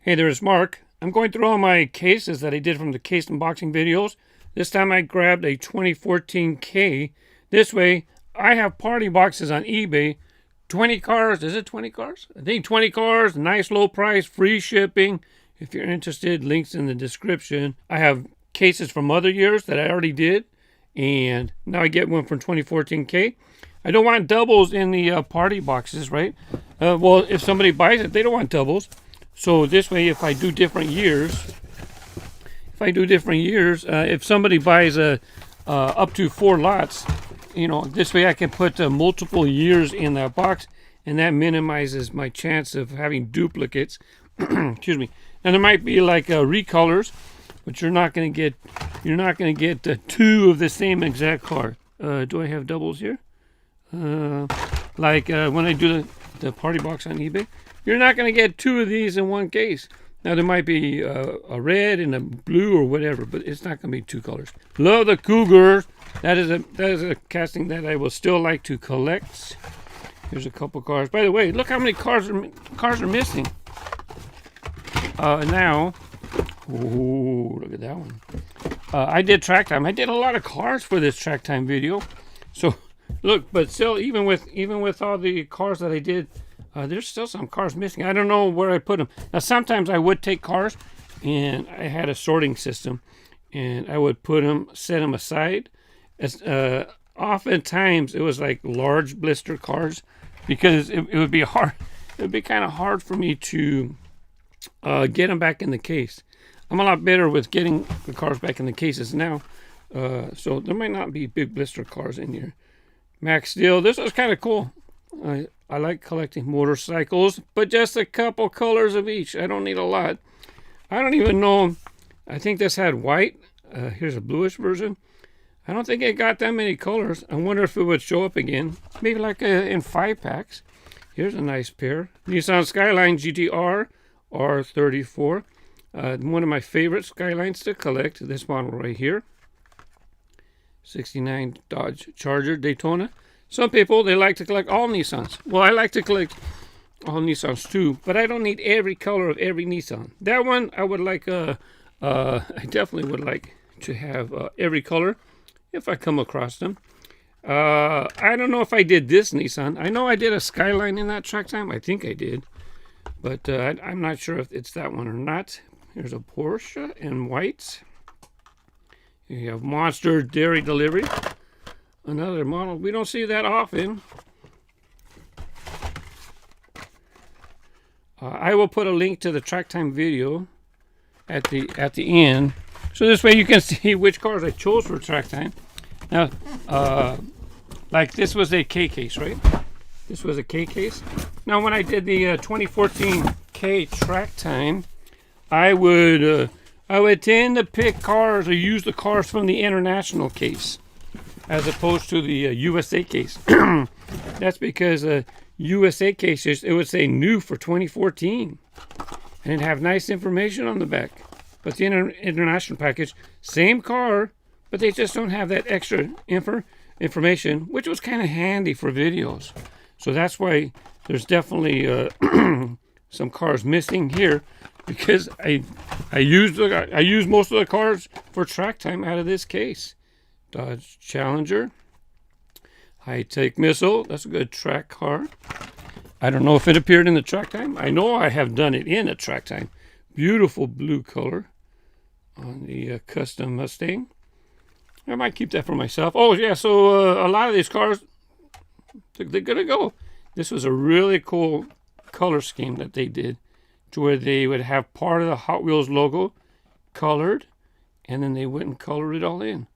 Hey there, it's Mark. I'm going through all my cases that I did from the case unboxing videos. This time I grabbed a 2014 K. This way, I have party boxes on eBay. 20 cars. Is it 20 cars? I think 20 cars. Nice low price. Free shipping. If you're interested, links in the description. I have cases from other years that I already did. And now I get one from 2014 K. I don't want doubles in the party boxes, right? Well, if somebody buys it, they don't want doubles. So this way, if I do different years, if somebody buys up to 4 lots, you know, this way I can put multiple years in that box, and that minimizes my chance of having duplicates. Excuse me. And there might be like recolors, but you're not going to get 2 of the same exact car. Do I have doubles here? When I do the party box on eBay. You're not going to get 2 of these in one case. Now, there might be a red and a blue or whatever, but it's not going to be 2 colors. Love the Cougar. That is a casting that I will still like to collect. Here's a couple cars. By the way, look how many cars are missing. Now, ooh, look at that one. I did track time. I did a lot of cars for this track time video. So, look, but still, even with all the cars that I did, there's still some cars missing. I don't know where I put them. Now, sometimes I would take cars, and I had a sorting system, and I would set them aside. Oftentimes, it was like large blister cars, because it would be hard. It would be kind of hard for me to get them back in the case. I'm a lot better with getting the cars back in the cases now, so there might not be big blister cars in here. Max Steel. This was kind of cool. I like collecting motorcycles, but just a couple colors of each. I don't need a lot. I don't even know. I think this had white. Here's a bluish version. I don't think it got that many colors. I wonder if it would show up again. Maybe like in 5 packs. Here's a nice pair. Nissan Skyline GTR R34. One of my favorite Skylines to collect. This model right here. 69 Dodge Charger Daytona. Some people, they like to collect all Nissans. Well, I like to collect all Nissans too, but I don't need every color of every Nissan. That one, I would like, I definitely would like to have every color if I come across them. I don't know if I did this Nissan. I know I did a Skyline in that track time. I think I did, but I'm not sure if it's that one or not. Here's a Porsche in white. You have Monster Dairy Delivery. Another model. We don't see that often. I will put a link to the track time video at the end, so this way you can see which cars I chose for track time. Now, like this was a K case, right? This was a K case. Now, when I did the 2014 K track time, I would tend to pick cars or use the cars from the international case, as opposed to the USA case. That's because USA cases, it would say new for 2014. And it'd have nice information on the back. But the international package, same car, but they just don't have that extra information, which was kind of handy for videos. So that's why there's definitely some cars missing here, because I used most of the cars for track time out of this case. Dodge Challenger, high-tech missile. That's a good track car. I don't know if it appeared in the track time. I know I have done it in a track time. Beautiful blue color on the Custom Mustang. I might keep that for myself. Oh yeah, so a lot of these cars, they're gonna go. This was a really cool color scheme that they did, to where they would have part of the Hot Wheels logo colored, and then they wouldn't color it all in.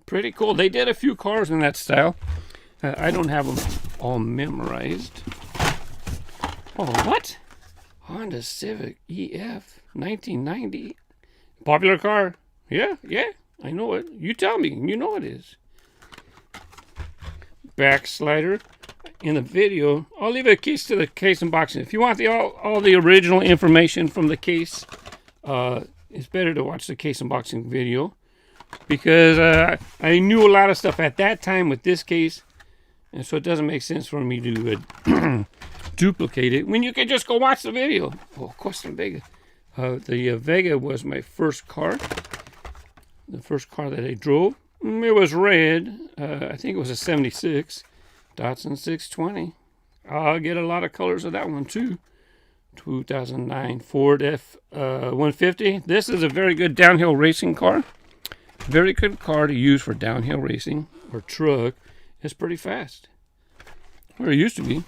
Pretty cool. They did a few cars in that style. I don't have them all memorized. Oh, what? Honda Civic EF 1990. Popular car. Yeah, I know it. You tell me. You know it is. Backslider. In the video, I'll leave a case to the case unboxing. If you want all the original information from the case, it's better to watch the case unboxing video. Because I knew a lot of stuff at that time with this case, and so it doesn't make sense for me to duplicate it when you can just go watch the video. Oh, Custom Vega. The Vega was my first car. The first car that I drove. It was red. I think it was a 76. Datsun 620. I'll get a lot of colors of that one too. 2009 Ford F-150. This is a very good downhill racing car. Very good car to use for downhill racing or truck. It's pretty fast. Or it used to be.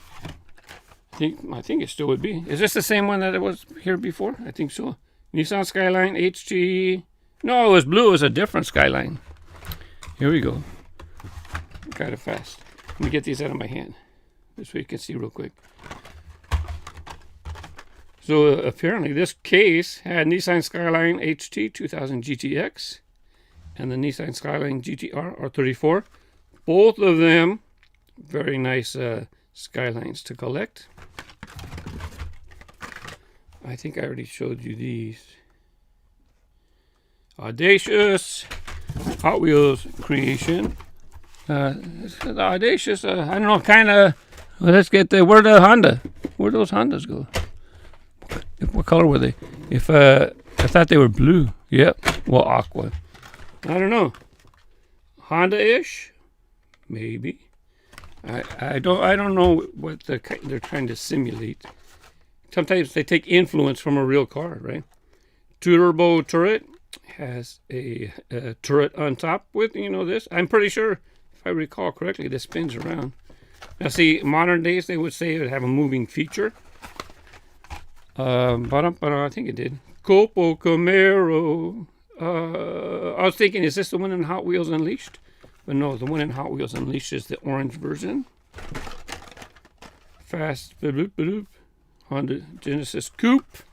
I think it still would be. Is this the same one that it was here before? I think so. Nissan Skyline HG. No, it was blue. It was a different Skyline. Here we go. Kind of fast. Let me get these out of my hand. This way you can see real quick. So apparently this case had Nissan Skyline HT 2000 GTX and the Nissan Skyline GTR R34. Both of them very nice Skylines to collect. I think I already showed you these. Audacious Hot Wheels creation. The Audacious, I don't know, kind of. Well, let's get the where'd those Hondas go? What color were they? If I thought they were blue. Yep. Well, aqua. I don't know. Honda-ish, maybe. I don't know what they're trying to simulate. Sometimes they take influence from a real car, right? Turbo turret has a turret on top with, you know, this. I'm pretty sure, if I recall correctly, this spins around. Now, see, modern days they would say it would have a moving feature. But I think it did. COPO Camaro. I was thinking, is this the one in Hot Wheels Unleashed? But no, the one in Hot Wheels Unleashed is the orange version. Fast. Bloop, bloop. Honda Genesis Coupe.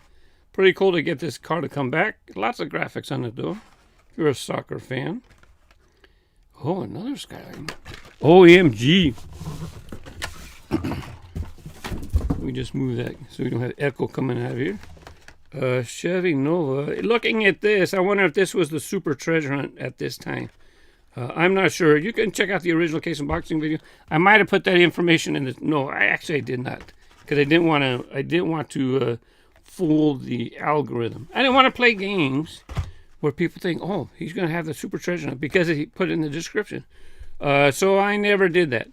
Pretty cool to get this car to come back. Lots of graphics on it, though. If you're a soccer fan. Oh, another Skyline. OMG. We just move that so we don't have echo coming out of here. Chevy Nova. Looking at this, I wonder if this was the super treasure hunt at this time. I'm not sure. You can check out the original case unboxing video. I might have put that information in the. No, I did not, because I didn't want to fool the algorithm. I didn't want to play games where people think, oh, he's going to have the super treasure hunt because he put it in the description. So I never did that.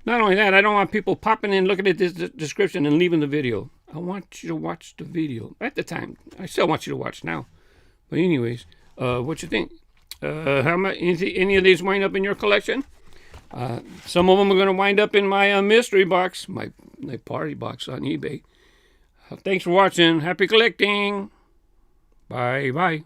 Not only that, I don't want people popping in, looking at this description and leaving the video. I want you to watch the video. At the time, I still want you to watch now. But anyways, what you think? How much? Any of these wind up in your collection? Some of them are going to wind up in my mystery box, my party box on eBay. Thanks for watching. Happy collecting. Bye bye.